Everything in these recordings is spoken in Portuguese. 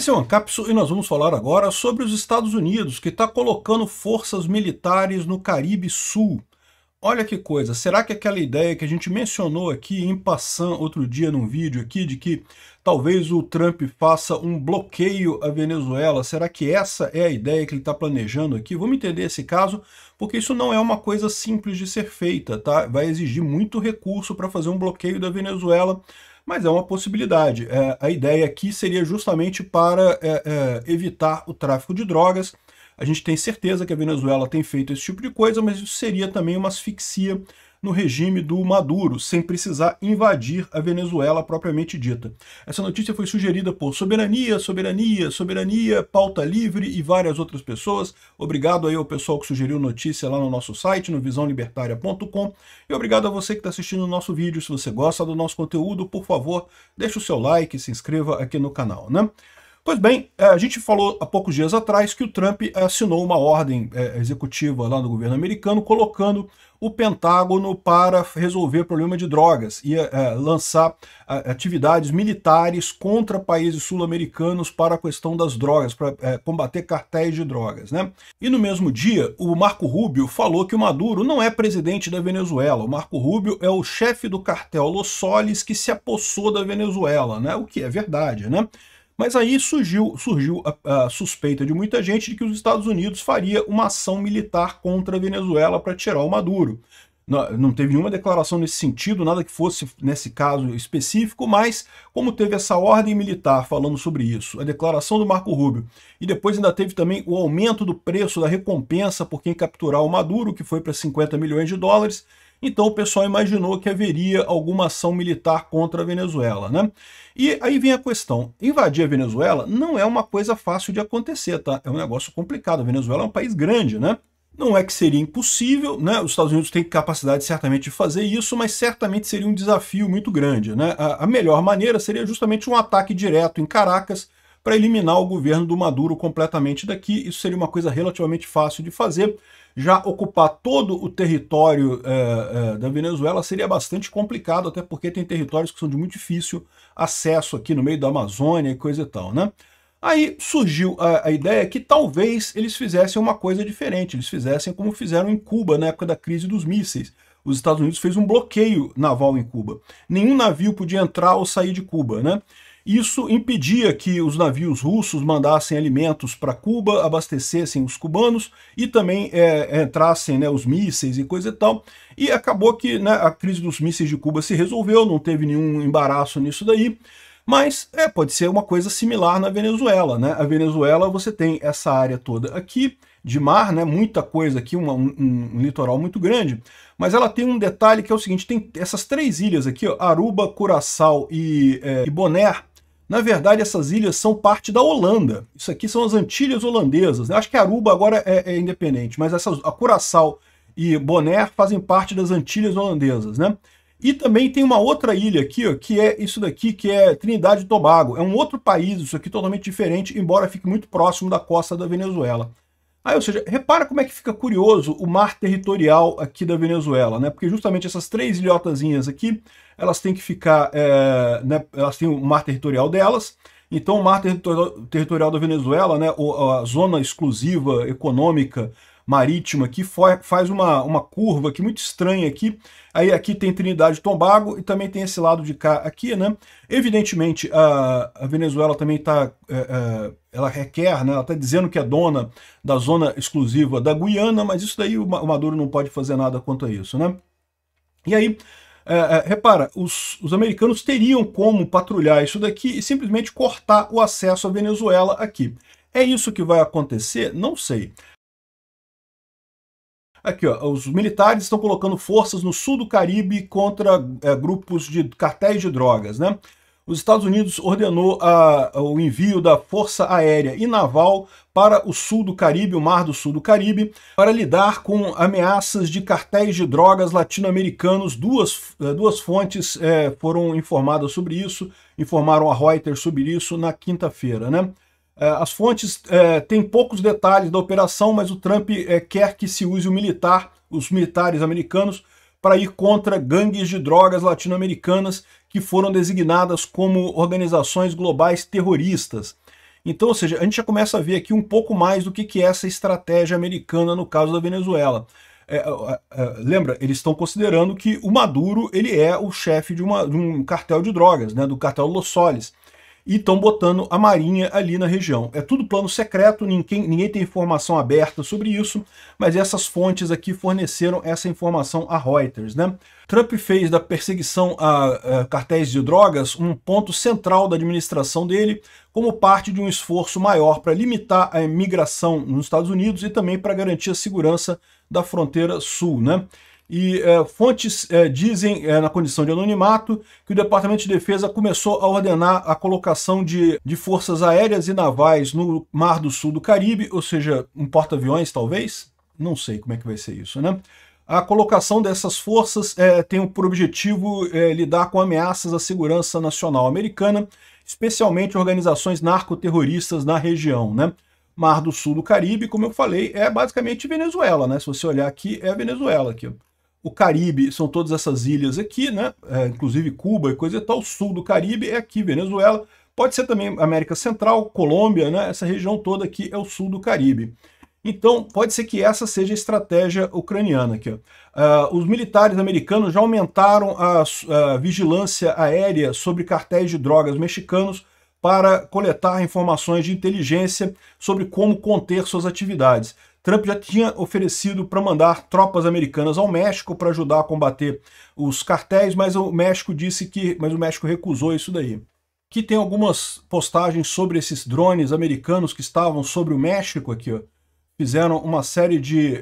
Esse é o Ancapsu e nós vamos falar agora sobre os Estados Unidos, que está colocando forças militares no Caribe Sul. Olha que coisa, será que aquela ideia que a gente mencionou aqui em passant outro dia num vídeo aqui, de que talvez o Trump faça um bloqueio à Venezuela, será que essa é a ideia que ele está planejando aqui? Vamos entender esse caso, porque isso não é uma coisa simples de ser feita, tá? Vai exigir muito recurso para fazer um bloqueio da Venezuela, mas é uma possibilidade. A ideia aqui seria justamente para evitar o tráfico de drogas. A gente tem certeza que a Venezuela tem feito esse tipo de coisa, mas isso seria também uma asfixia no regime do Maduro, sem precisar invadir a Venezuela propriamente dita. Essa notícia foi sugerida por Soberania, Pauta Livre e várias outras pessoas. Obrigado aí ao pessoal que sugeriu notícia lá no nosso site, no visãolibertaria.com. E obrigado a você que está assistindo o nosso vídeo. Se você gosta do nosso conteúdo, por favor, deixe o seu like e se inscreva aqui no canal, né? Pois bem, a gente falou há poucos dias atrás que o Trump assinou uma ordem executiva lá no governo americano colocando o Pentágono para resolver o problema de drogas e lançar atividades militares contra países sul-americanos para a questão das drogas, para combater cartéis de drogas, né? E no mesmo dia, o Marco Rubio falou que o Maduro não é presidente da Venezuela. O Marco Rubio é o chefe do cartel Los Soles que se apossou da Venezuela, né? O que é verdade, né? Mas aí surgiu a suspeita de muita gente de que os Estados Unidos faria uma ação militar contra a Venezuela para tirar o Maduro. Não teve nenhuma declaração nesse sentido, nada que fosse nesse caso específico, mas como teve essa ordem militar falando sobre isso, a declaração do Marco Rubio, e depois ainda teve também o aumento do preço da recompensa por quem capturar o Maduro, que foi para 50 milhões de dólares, então o pessoal imaginou que haveria alguma ação militar contra a Venezuela, né? E aí vem a questão, invadir a Venezuela não é uma coisa fácil de acontecer, tá? É um negócio complicado, a Venezuela é um país grande, né? Não é que seria impossível, né? Os Estados Unidos têm capacidade certamente de fazer isso, mas certamente seria um desafio muito grande, né? A melhor maneira seria justamente um ataque direto em Caracas para eliminar o governo do Maduro completamente daqui. Isso seria uma coisa relativamente fácil de fazer. Já ocupar todo o território da Venezuela seria bastante complicado, até porque tem territórios que são de muito difícil acesso aqui no meio da Amazônia e coisa e tal, né? Aí surgiu a ideia que talvez eles fizessem uma coisa diferente, eles fizessem como fizeram em Cuba na época da crise dos mísseis. Os Estados Unidos fez um bloqueio naval em Cuba. Nenhum navio podia entrar ou sair de Cuba, né? Isso impedia que os navios russos mandassem alimentos para Cuba, abastecessem os cubanos e também entrassem, né, os mísseis e coisa e tal. E acabou que, né, a crise dos mísseis de Cuba se resolveu, não teve nenhum embaraço nisso daí. Mas pode ser uma coisa similar na Venezuela, né? A Venezuela, você tem essa área toda aqui de mar, né? Muita coisa aqui, um litoral muito grande. Mas ela tem um detalhe que é o seguinte, tem essas três ilhas aqui, ó, Aruba, Curaçao e Bonaire. Na verdade, essas ilhas são parte da Holanda. Isso aqui são as Antilhas holandesas. Eu acho que Aruba agora é independente, mas a Curaçao e Bonaire fazem parte das Antilhas holandesas, né? E também tem uma outra ilha aqui, ó, que é isso daqui, que é Trinidade e Tobago. É um outro país, isso aqui totalmente diferente, embora fique muito próximo da costa da Venezuela. Aí, ou seja, repara como é que fica curioso o mar territorial aqui da Venezuela, né? Porque justamente essas três ilhotazinhas aqui, elas têm que ficar, né, elas têm o mar territorial delas. Então o mar territorial da Venezuela, né, a zona exclusiva econômica marítima aqui faz uma curva aqui muito estranha aqui. Aí aqui tem Trinidade e Tobago e também tem esse lado de cá aqui, né? Evidentemente a Venezuela também está, ela requer, né? Ela está dizendo que é dona da zona exclusiva da Guiana, mas isso daí o Maduro não pode fazer nada quanto a isso, né? E aí repara, os americanos teriam como patrulhar isso daqui e simplesmente cortar o acesso à Venezuela aqui. É isso que vai acontecer? Não sei. Aqui, ó, os militares estão colocando forças no sul do Caribe contra grupos de cartéis de drogas, né? Os Estados Unidos ordenou o envio da Força Aérea e Naval para o sul do Caribe, o Mar do Sul do Caribe, para lidar com ameaças de cartéis de drogas latino-americanos. Duas fontes foram informadas sobre isso, informaram a Reuters sobre isso na quinta-feira, né? As fontes têm poucos detalhes da operação, mas o Trump quer que se use os militares americanos para ir contra gangues de drogas latino-americanas que foram designadas como organizações globais terroristas. Então, ou seja, a gente já começa a ver aqui um pouco mais do que é essa estratégia americana no caso da Venezuela. Lembra, eles estão considerando que o Maduro ele é o chefe de um cartel de drogas, né, do cartel Los Soles, e estão botando a Marinha ali na região. É tudo plano secreto, ninguém tem informação aberta sobre isso, mas essas fontes aqui forneceram essa informação a Reuters, né? Trump fez da perseguição a cartéis de drogas um ponto central da administração dele, como parte de um esforço maior para limitar a imigração nos Estados Unidos e também para garantir a segurança da fronteira sul, né? E fontes dizem, na condição de anonimato, que o Departamento de Defesa começou a ordenar a colocação de forças aéreas e navais no Mar do Sul do Caribe, ou seja, um porta-aviões talvez? Não sei como é que vai ser isso, né? A colocação dessas forças tem por objetivo lidar com ameaças à segurança nacional americana, especialmente organizações narcoterroristas na região, né? Mar do Sul do Caribe, como eu falei, é basicamente Venezuela, né? Se você olhar aqui, é a Venezuela aqui. O Caribe são todas essas ilhas aqui, né? Inclusive Cuba e coisa e tal. O sul do Caribe é aqui, Venezuela. Pode ser também América Central, Colômbia, né? Essa região toda aqui é o sul do Caribe. Então, pode ser que essa seja a estratégia ucraniana aqui. Os militares americanos já aumentaram a vigilância aérea sobre cartéis de drogas mexicanos para coletar informações de inteligência sobre como conter suas atividades. Trump já tinha oferecido para mandar tropas americanas ao México para ajudar a combater os cartéis, mas o México mas o México recusou isso daí. Aqui tem algumas postagens sobre esses drones americanos que estavam sobre o México aqui, ó. Fizeram uma série de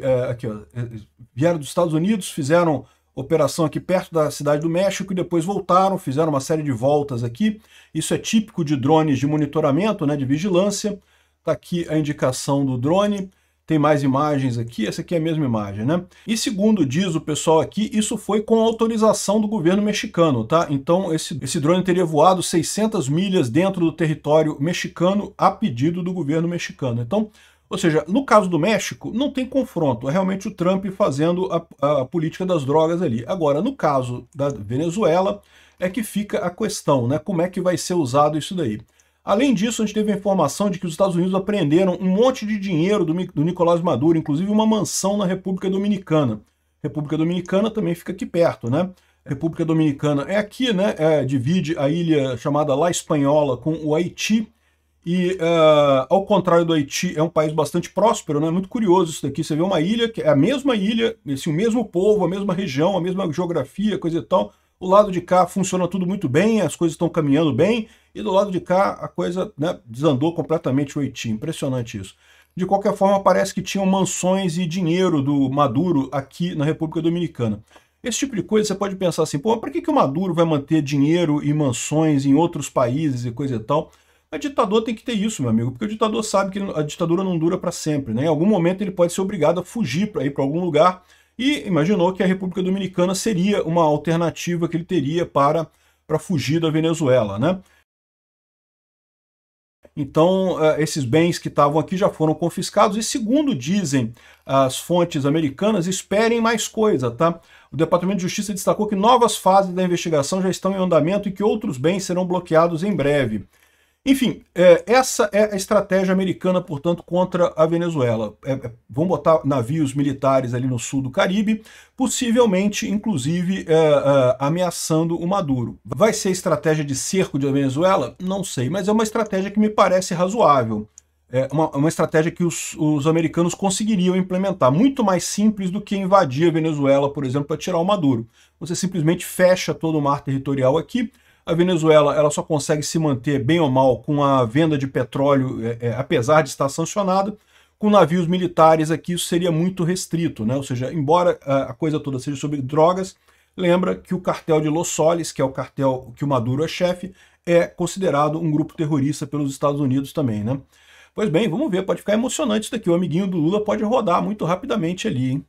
vieram dos Estados Unidos, fizeram operação aqui perto da cidade do México e depois voltaram, fizeram uma série de voltas aqui. Isso é típico de drones de monitoramento, né, de vigilância. Está aqui a indicação do drone. Tem mais imagens aqui, essa aqui é a mesma imagem, né? E segundo diz o pessoal aqui, isso foi com autorização do governo mexicano, tá? Então esse drone teria voado 600 milhas dentro do território mexicano a pedido do governo mexicano. Então, ou seja, no caso do México, não tem confronto, é realmente o Trump fazendo a política das drogas ali. Agora, no caso da Venezuela, é que fica a questão, né? Como é que vai ser usado isso daí? Além disso, a gente teve a informação de que os Estados Unidos apreenderam um monte de dinheiro do Nicolás Maduro, inclusive uma mansão na República Dominicana. República Dominicana também fica aqui perto, né? A República Dominicana é aqui, né? Divide a ilha chamada La Espanhola com o Haiti. E, ao contrário do Haiti, é um país bastante próspero, né? Muito curioso isso daqui. Você vê uma ilha, que é a mesma ilha, assim, o mesmo povo, a mesma região, a mesma geografia, coisa e tal. O lado de cá funciona tudo muito bem, as coisas estão caminhando bem, e do lado de cá a coisa, né, desandou completamente o Haiti. Impressionante isso. De qualquer forma, parece que tinham mansões e dinheiro do Maduro aqui na República Dominicana. Esse tipo de coisa você pode pensar assim, pô, por que o Maduro vai manter dinheiro e mansões em outros países e coisa e tal? Mas ditador tem que ter isso, meu amigo, porque o ditador sabe que a ditadura não dura para sempre, né? Em algum momento ele pode ser obrigado a fugir para ir para algum lugar, e imaginou que a República Dominicana seria uma alternativa que ele teria para fugir da Venezuela, né? Então, esses bens que estavam aqui já foram confiscados e, segundo dizem as fontes americanas, esperem mais coisa, tá? O Departamento de Justiça destacou que novas fases da investigação já estão em andamento e que outros bens serão bloqueados em breve. Enfim, essa é a estratégia americana, portanto, contra a Venezuela. Vão botar navios militares ali no sul do Caribe, possivelmente, inclusive, ameaçando o Maduro. Vai ser estratégia de cerco da Venezuela? Não sei, mas é uma estratégia que me parece razoável. É uma estratégia que os americanos conseguiriam implementar, muito mais simples do que invadir a Venezuela, por exemplo, para tirar o Maduro. Você simplesmente fecha todo o mar territorial aqui. A Venezuela ela só consegue se manter bem ou mal com a venda de petróleo, apesar de estar sancionado. Com navios militares aqui isso seria muito restrito, né? Ou seja, embora a coisa toda seja sobre drogas, lembra que o cartel de Los Soles, que é o cartel que o Maduro é chefe, é considerado um grupo terrorista pelos Estados Unidos também, né? Pois bem, vamos ver, pode ficar emocionante isso daqui. O amiguinho do Lula pode rodar muito rapidamente ali, hein?